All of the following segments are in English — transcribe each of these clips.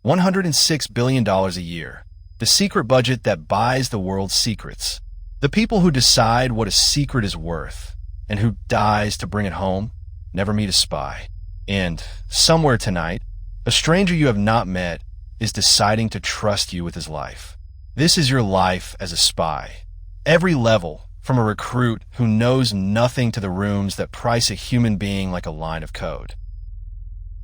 $106 billion a year. The secret budget that buys the world's secrets. The people who decide what a secret is worth and who dies to bring it home never meet a spy. And somewhere tonight, a stranger you have not met is deciding to trust you with his life. This is your life as a spy. Every level, from a recruit who knows nothing to the rooms that price a human being like a line of code.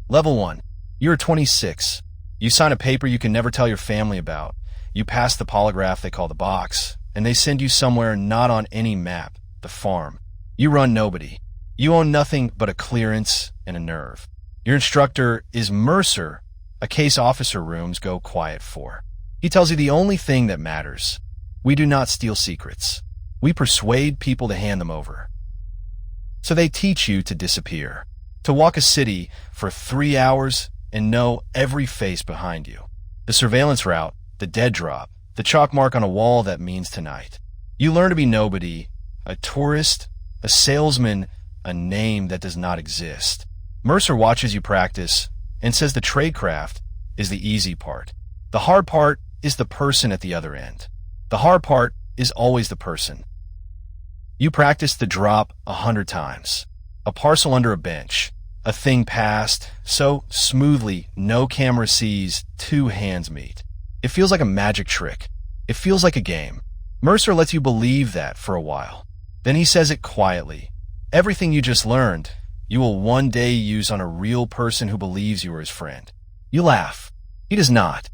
Level 1. You're 26. You sign a paper you can never tell your family about. You pass the polygraph they call the box, and they send you somewhere not on any map, the farm. You run nobody. You own nothing but a clearance and a nerve. Your instructor is Mercer, a case officer rooms go quiet for. He tells you the only thing that matters. We do not steal secrets. We persuade people to hand them over. So they teach you to disappear, to walk a city for 3 hours and know every face behind you. The surveillance route, the dead drop, the chalk mark on a wall that means tonight. You learn to be nobody, a tourist, a salesman, a name that does not exist. Mercer watches you practice and says the tradecraft is the easy part. The hard part is the person at the other end. The hard part is always the person. You practice the drop 100 times. A parcel under a bench. A thing passed so smoothly no camera sees, 2 hands meet. It feels like a magic trick. It feels like a game. Mercer lets you believe that for a while. Then he says it quietly. Everything you just learned, you will one day use on a real person who believes you are his friend. You laugh. He does not.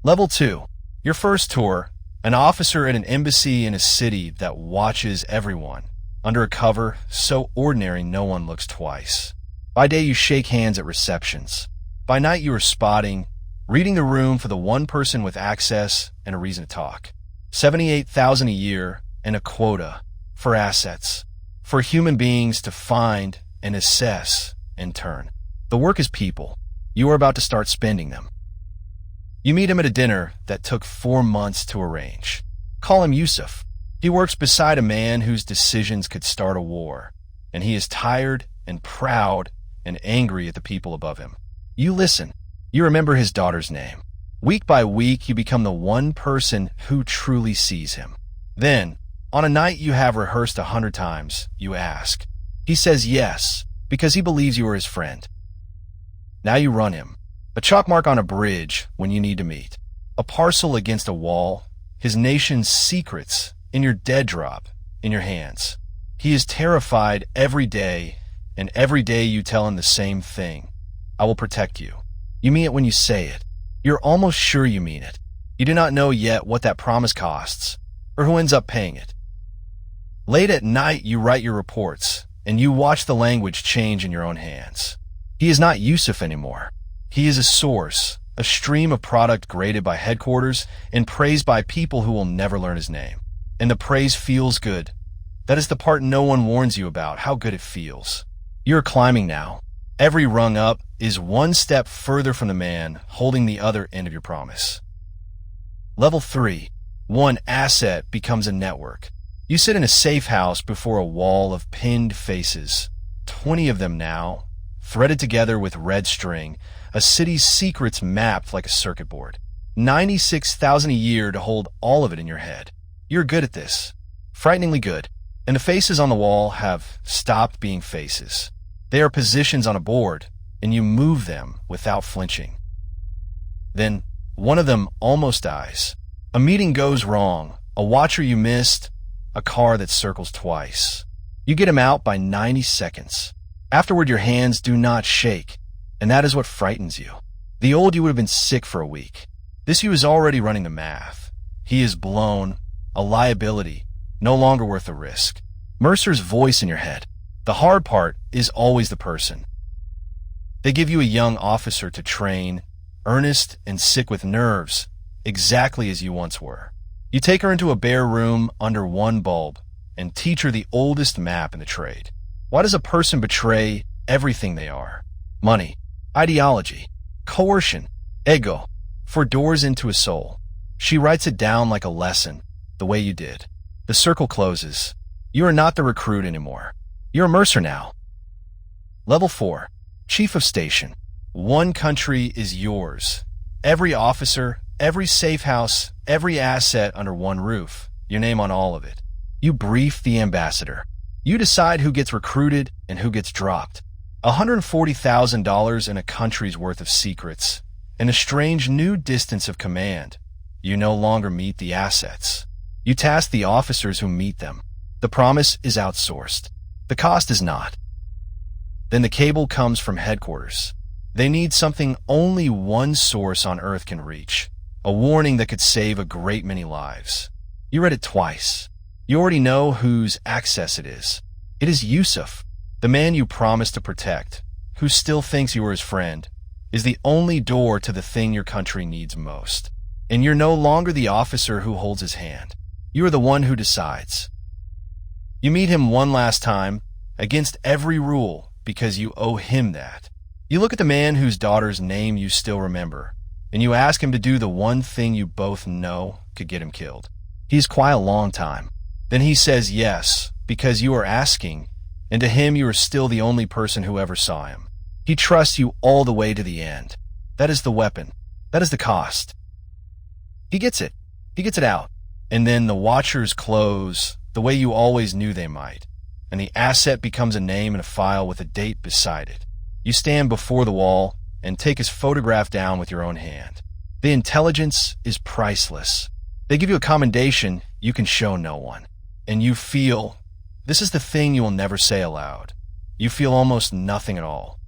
Level 2. Your first tour. An officer at an embassy in a city that watches everyone. Under a cover, so ordinary no one looks twice. By day you shake hands at receptions. By night you are spotting, reading the room for the one person with access and a reason to talk. $78,000 a year and a quota for assets. For human beings to find and assess and turn. The work is people. You are about to start spending them. You meet him at a dinner that took 4 months to arrange. Call him Yusuf. He works beside a man whose decisions could start a war, and he is tired and proud and angry at the people above him. You listen. You remember his daughter's name. Week by week, you become the one person who truly sees him. Then, on a night you have rehearsed 100 times, you ask. He says yes, because he believes you are his friend. Now you run him. A chalk mark on a bridge when you need to meet. A parcel against a wall. His nation's secrets in your dead drop, in your hands. He is terrified every day, and every day you tell him the same thing. I will protect you. You mean it when you say it. You're almost sure you mean it. You do not know yet what that promise costs, or who ends up paying it. Late at night, you write your reports, and you watch the language change in your own hands. He is not Yusuf anymore. He is a source, a stream of product graded by headquarters and praised by people who will never learn his name. And the praise feels good. That is the part no one warns you about, how good it feels. You're climbing now. Every rung up is one step further from the man holding the other end of your promise. Level 3. One asset becomes a network. You sit in a safe house before a wall of pinned faces. 20 of them now, threaded together with red string, a city's secrets mapped like a circuit board. $96,000 a year to hold all of it in your head. You're good at this. Frighteningly good. And the faces on the wall have stopped being faces. They are positions on a board, and you move them without flinching. Then, one of them almost dies. A meeting goes wrong. A watcher you missed. A car that circles twice. You get him out by 90 seconds. Afterward, your hands do not shake. And that is what frightens you. The old you would have been sick for a week. This you is already running the math. He is blown, a liability, no longer worth the risk. Mercer's voice in your head. The hard part is always the person. They give you a young officer to train, earnest and sick with nerves, exactly as you once were. You take her into a bare room under one bulb and teach her the oldest map in the trade. Why does a person betray everything they are? Money. Ideology, coercion, ego, for doors into a soul. She writes it down like a lesson, the way you did. The circle closes. You are not the recruit anymore. You're a Mercer now. Level 4. Chief of Station. One country is yours, Every officer, every safe house, every asset under one roof. Your name on all of it. You brief the ambassador. You decide who gets recruited and who gets dropped. $140,000 in a country's worth of secrets. In a strange new distance of command. You no longer meet the assets. You task the officers who meet them. The promise is outsourced. The cost is not. Then the cable comes from headquarters. They need something only one source on Earth can reach. A warning that could save a great many lives. You read it twice. You already know whose access it is. It is Yusuf, the man you promised to protect, who still thinks you are his friend, is the only door to the thing your country needs most. And you're no longer the officer who holds his hand. You are the one who decides. You meet him one last time, against every rule, because you owe him that. You look at the man whose daughter's name you still remember, and you ask him to do the one thing you both know could get him killed. He's quiet a long time. Then he says yes, because you are asking, and to him you are still the only person who ever saw him. He trusts you all the way to the end. That is the weapon. That is the cost. He gets it. He gets it out. And then the watchers close the way you always knew they might, and the asset becomes a name in a file with a date beside it. You stand before the wall and take his photograph down with your own hand. The intelligence is priceless. They give you a commendation you can show no one. And you feel, this is the thing you will never say aloud. You feel almost nothing at all.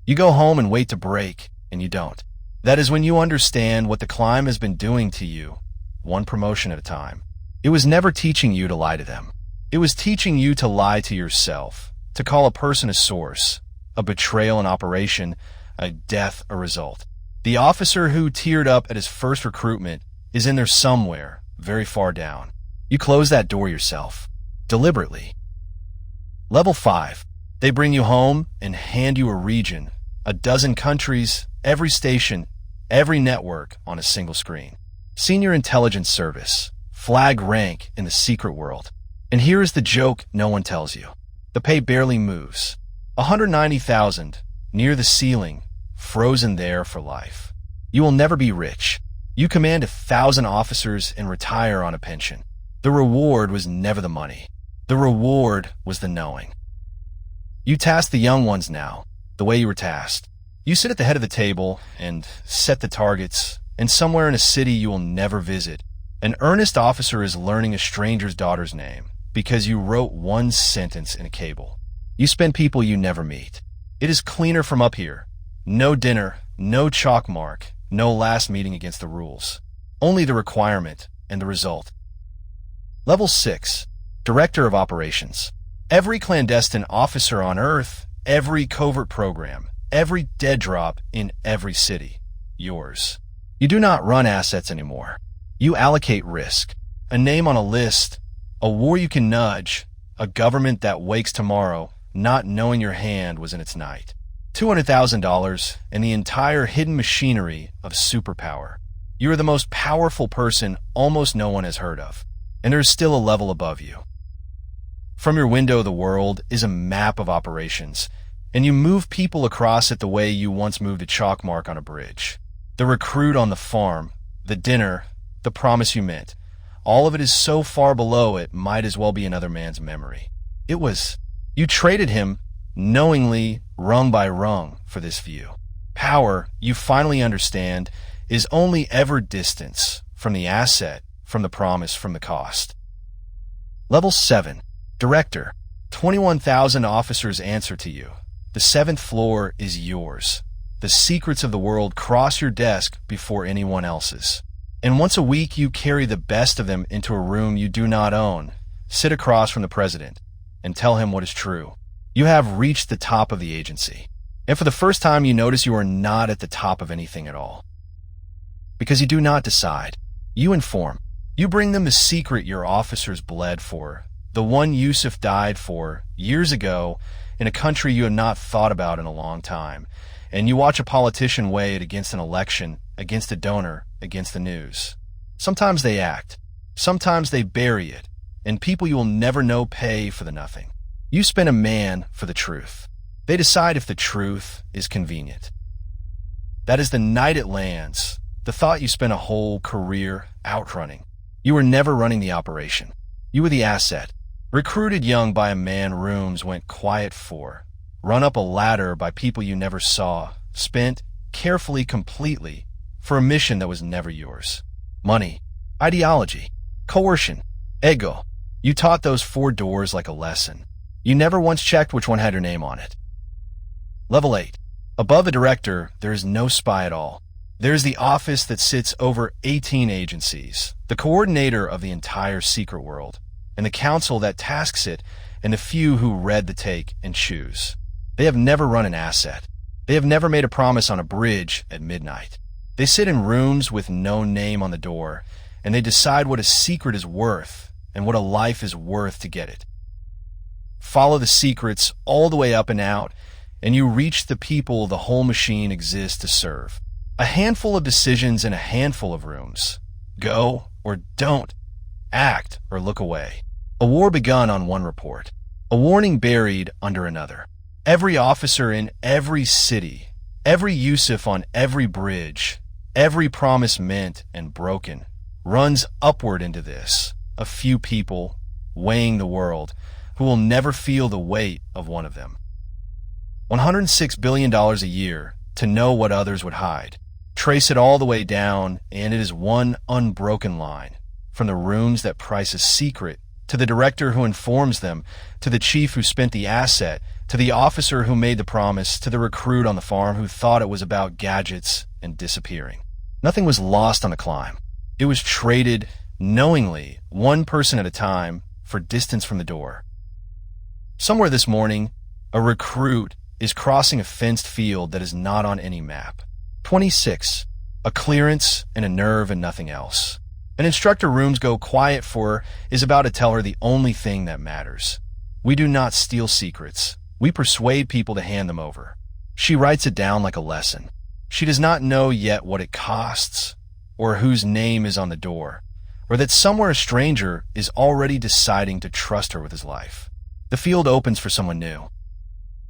You go home and wait to break, and you don't. That is when you understand what the climb has been doing to you, one promotion at a time. It was never teaching you to lie to them. It was teaching you to lie to yourself, to call a person a source, a betrayal an operation, a death a result. The officer who teared up at his first recruitment is in there somewhere, very far down. You close that door yourself, deliberately. Level 5. They bring you home and hand you a region, a dozen countries, every station, every network on a single screen. Senior Intelligence Service, flag rank in the secret world. And here is the joke no one tells you. The pay barely moves. 190,000, near the ceiling, frozen there for life. You will never be rich. You command 1,000 officers and retire on a pension. The reward was never the money. The reward was the knowing. You task the young ones now, the way you were tasked. You sit at the head of the table and set the targets, and somewhere in a city you will never visit, an earnest officer is learning a stranger's daughter's name because you wrote one sentence in a cable. You spend people you never meet. It is cleaner from up here. No dinner, no chalk mark, no last meeting against the rules. Only the requirement and the result. Level 6. Director of Operations. Every clandestine officer on Earth, every covert program, every dead drop in every city. Yours. You do not run assets anymore. You allocate risk. A name on a list, a war you can nudge, a government that wakes tomorrow not knowing your hand was in its night. $200,000 and the entire hidden machinery of superpower. You are the most powerful person almost no one has heard of, and there is still a level above you. From your window, the world is a map of operations, and you move people across it the way you once moved a chalk mark on a bridge. The recruit on the farm, the dinner, the promise you meant. All of it is so far below it might as well be another man's memory. You traded him, knowingly, rung by rung, for this view. Power, you finally understand, is only ever distance from the asset, from the promise, from the cost. Level 7. Director. 21,000 officers answer to you. The 7th floor is yours. The secrets of the world cross your desk before anyone else's. And once a week you carry the best of them into a room you do not own, sit across from the president, and tell him what is true. You have reached the top of the agency. And for the first time you notice you are not at the top of anything at all. Because you do not decide. You inform. You bring them the secret your officers bled for, the one Yusuf died for years ago in a country you have not thought about in a long time. And you watch a politician weigh it against an election, against a donor, against the news. Sometimes they act. Sometimes they bury it. And people you will never know pay for the nothing. You spend a man for the truth. They decide if the truth is convenient. That is the night it lands. The thought you spent a whole career outrunning. You were never running the operation. You were the asset. Recruited young by a man rooms went quiet for. Run up a ladder by people you never saw. Spent carefully, completely, for a mission that was never yours. Money, ideology, coercion, ego. You taught those 4 doors like a lesson. You never once checked which one had your name on it. Level 8. Above a director, there is no spy at all. There is the office that sits over 18 agencies, the coordinator of the entire secret world, and the council that tasks it, and the few who read the take and choose. They have never run an asset. They have never made a promise on a bridge at midnight. They sit in rooms with no name on the door, and they decide what a secret is worth and what a life is worth to get it. Follow the secrets all the way up and out, and you reach the people the whole machine exists to serve. A handful of decisions in a handful of rooms. Go or don't. Act or look away. A war begun on one report. A warning buried under another. Every officer in every city, every Yusuf on every bridge, every promise meant and broken, runs upward into this. A few people weighing the world who will never feel the weight of one of them. $106 billion a year to know what others would hide. Trace it all the way down, and it is one unbroken line. From the rooms that price a secret, to the director who informs them, to the chief who spent the asset, to the officer who made the promise, to the recruit on the farm who thought it was about gadgets and disappearing. Nothing was lost on the climb. It was traded knowingly, one person at a time, for distance from the door. Somewhere this morning, a recruit is crossing a fenced field that is not on any map. 26. A clearance and a nerve and nothing else. An instructor rooms go quiet for is about to tell her the only thing that matters. We do not steal secrets. We persuade people to hand them over. She writes it down like a lesson. She does not know yet what it costs, or whose name is on the door, or that somewhere a stranger is already deciding to trust her with his life. The field opens for someone new.